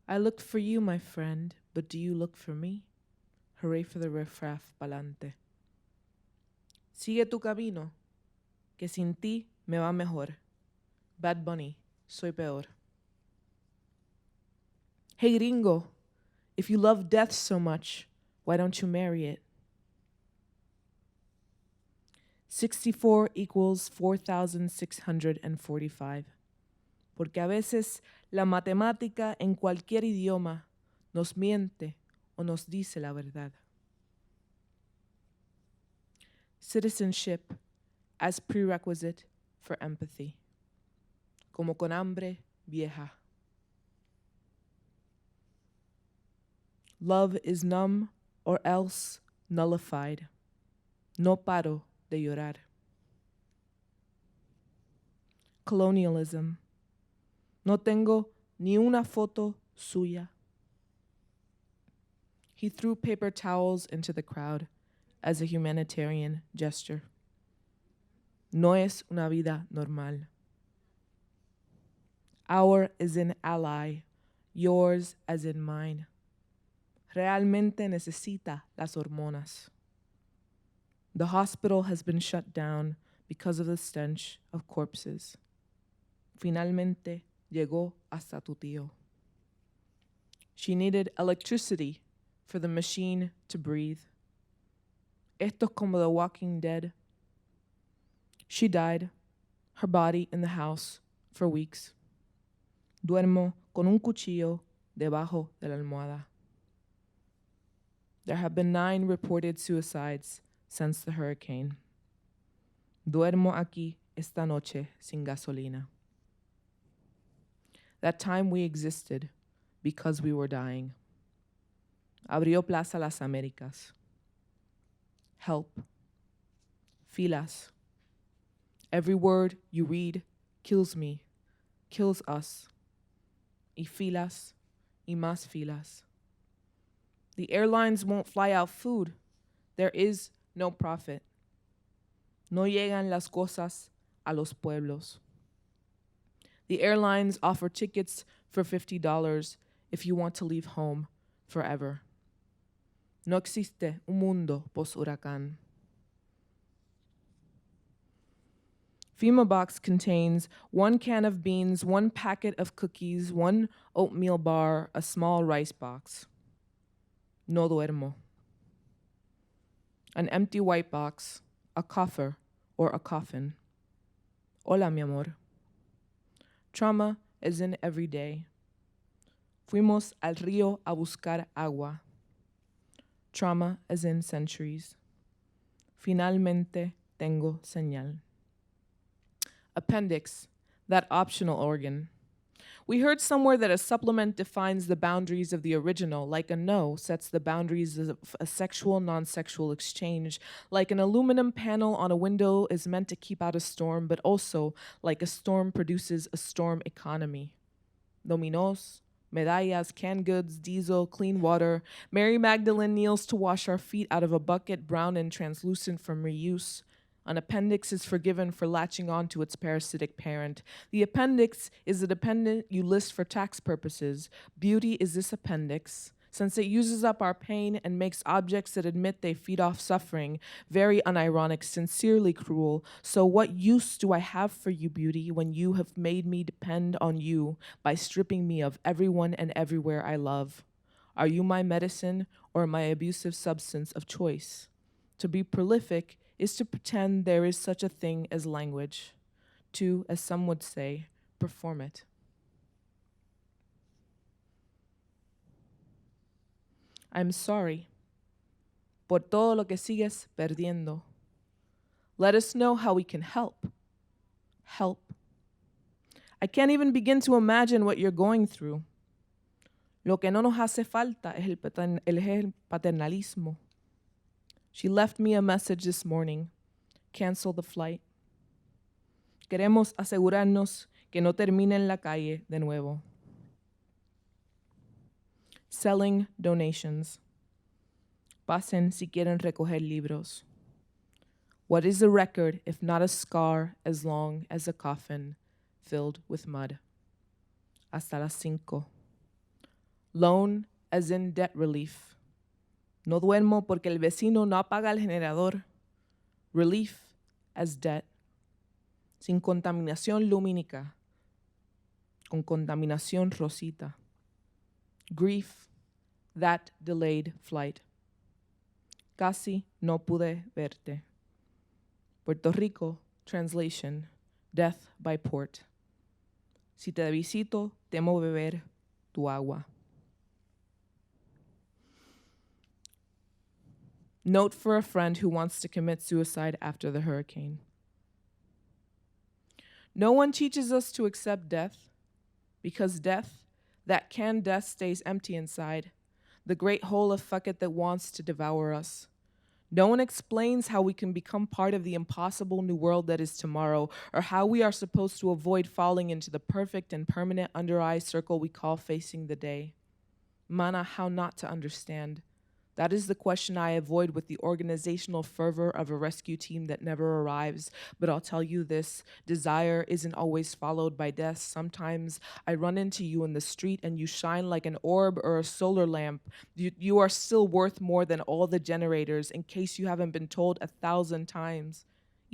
I looked for you, my friend, but do you look for me? Hooray for the riffraff pa'lante. Sigue tu camino, que sin ti me va mejor. Bad Bunny, soy peor. Hey gringo, if you love death so much, why don't you marry it? 64 equals 4,645. Porque a veces la matemática en cualquier idioma nos miente o nos dice la verdad. Citizenship as prerequisite for empathy. Como con hambre vieja. Love is numb or else nullified. No paro de llorar. Colonialism. No tengo ni una foto suya. He threw paper towels into the crowd as a humanitarian gesture. No es una vida normal. Our is in ally, yours as in mine. Realmente necesita las hormonas. The hospital has been shut down because of the stench of corpses. Finalmente llegó hasta tu tío. She needed electricity for the machine to breathe. Esto es como The Walking Dead. She died, her body in the house, for weeks. Duermo con un cuchillo debajo de la almohada. There have been 9 reported suicides since the hurricane. Duermo aquí esta noche sin gasolina. That time we existed because we were dying. Abrió Plaza Las Américas. Help. Filas. Every word you read kills me, kills us. Y filas, y más filas. The airlines won't fly out food. There is no profit. No llegan las cosas a los pueblos. The airlines offer tickets for $50 if you want to leave home forever. No existe un mundo post-huracán. FEMA box contains 1 can of beans, 1 packet of cookies, 1 oatmeal bar, a small rice box. No duermo. An empty white box, a coffer or a coffin. Hola, mi amor. Trauma is in every day. Fuimos al río a buscar agua. Trauma is in centuries. Finalmente tengo señal. Appendix, that optional organ. We heard somewhere that a supplement defines the boundaries of the original, like a no sets the boundaries of a sexual, non-sexual exchange, like an aluminum panel on a window is meant to keep out a storm, but also, like a storm produces a storm economy. Dominos, medallas, canned goods, diesel, clean water. Mary Magdalene kneels to wash our feet out of a bucket brown and translucent from reuse. An appendix is forgiven for latching on to its parasitic parent. The appendix is the dependent you list for tax purposes. Beauty is this appendix. Since it uses up our pain and makes objects that admit they feed off suffering, very unironic, sincerely cruel. So what use do I have for you, beauty, when you have made me depend on you by stripping me of everyone and everywhere I love? Are you my medicine or my abusive substance of choice? To be prolific is to pretend there is such a thing as language, to, as some would say, perform it. I'm sorry por todo lo que sigues perdiendo. Let us know how we can help. Help. I can't even begin to imagine what you're going through. Lo que no nos hace falta es el paternalismo. She left me a message this morning. Cancel the flight. Queremos asegurarnos que no termine en la calle de nuevo. Selling donations. Pasen si quieren recoger libros. What is a record if not a scar as long as a coffin? filled with mud. Hasta las 5. Loan as in debt relief. No duermo porque el vecino no apaga el generador. Relief as debt. Sin contaminación lumínica. Con contaminación rosita. Grief, that delayed flight. Casi no pude verte. Puerto Rico, translation, death by port. Si te visito, temo beber tu agua. Note for a friend who wants to commit suicide after the hurricane. No one teaches us to accept death, because death, that can death, stays empty inside, the great hole of fuck it that wants to devour us. No one explains how we can become part of the impossible new world that is tomorrow, or how we are supposed to avoid falling into the perfect and permanent under-eye circle we call facing the day. Mana, how not to understand? That is the question I avoid with the organizational fervor of a rescue team that never arrives. But I'll tell you this, desire isn't always followed by death. Sometimes I run into you in the street and you shine like an orb or a solar lamp. You are still worth more than all the generators, in case you haven't been told 1,000 times.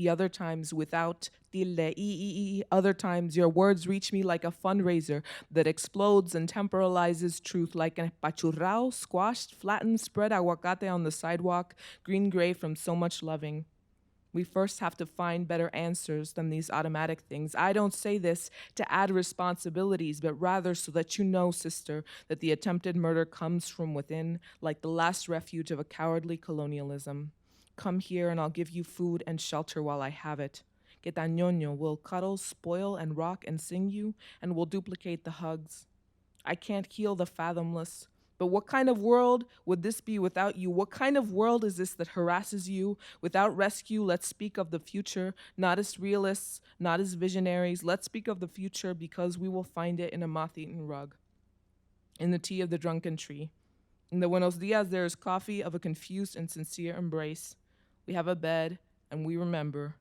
Other times without tilde, other times your words reach me like a fundraiser that explodes and temporalizes truth like an pachurrao, squashed, flattened, spread aguacate on the sidewalk, green-gray from so much loving. We first have to find better answers than these automatic things. I don't say this to add responsibilities, but rather so that you know, sister, that the attempted murder comes from within, like the last refuge of a cowardly colonialism. Come here and I'll give you food and shelter while I have it. Que tañoño will cuddle, spoil, and rock and sing you, and will duplicate the hugs. I can't heal the fathomless, but what kind of world would this be without you? What kind of world is this that harasses you? Without rescue, let's speak of the future, not as realists, not as visionaries. Let's speak of the future because we will find it in a moth-eaten rug, in the tea of the drunken tree. In the buenos dias, there is coffee of a confused and sincere embrace. We have a bed, and we remember.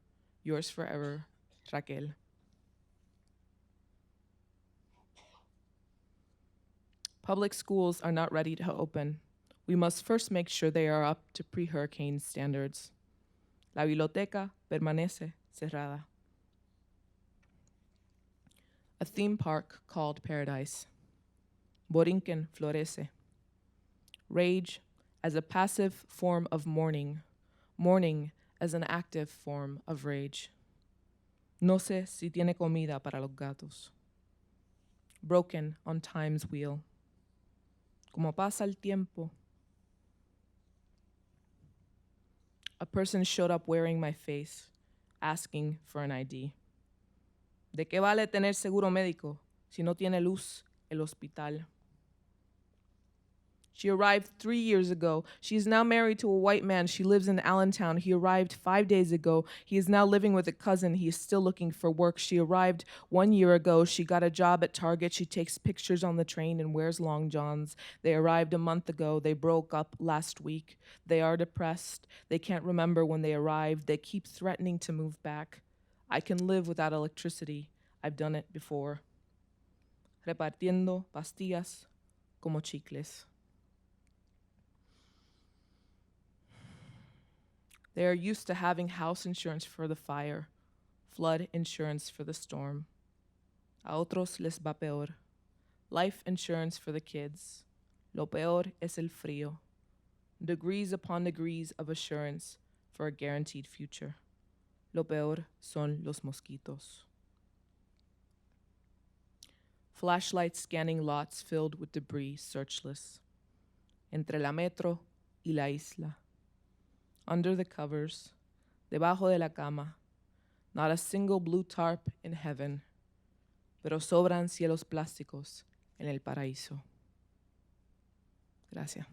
Yours forever, Raquel. Public schools are not ready to open. We must first make sure they are up to pre-hurricane standards. La biblioteca permanece cerrada. A theme park called Paradise. Borinquen florece. Rage as a passive form of mourning. Mourning as an active form of rage. No sé si tiene comida para los gatos. Broken on time's wheel. Como pasa el tiempo. A person showed up wearing my face, asking for an ID. ¿De qué vale tener seguro médico si no tiene luz el hospital? She arrived 3 years ago. She is now married to a white man. She lives in Allentown. He arrived 5 days ago. He is now living with a cousin. He is still looking for work. She arrived 1 year ago. She got a job at Target. She takes pictures on the train and wears long johns. They arrived a month ago. They broke up last week. They are depressed. They can't remember when they arrived. They keep threatening to move back. I can live without electricity. I've done it before. Repartiendo pastillas como chicles. They are used to having house insurance for the fire, flood insurance for the storm. A otros les va peor. Life insurance for the kids. Lo peor es el frío. Degrees upon degrees of assurance for a guaranteed future. Lo peor son los mosquitos. Flashlights scanning lots filled with debris, searchless. Entre la metro y la isla. Under the covers, debajo de la cama, not a single blue tarp in heaven, pero sobran cielos plásticos en el paraíso. Gracias.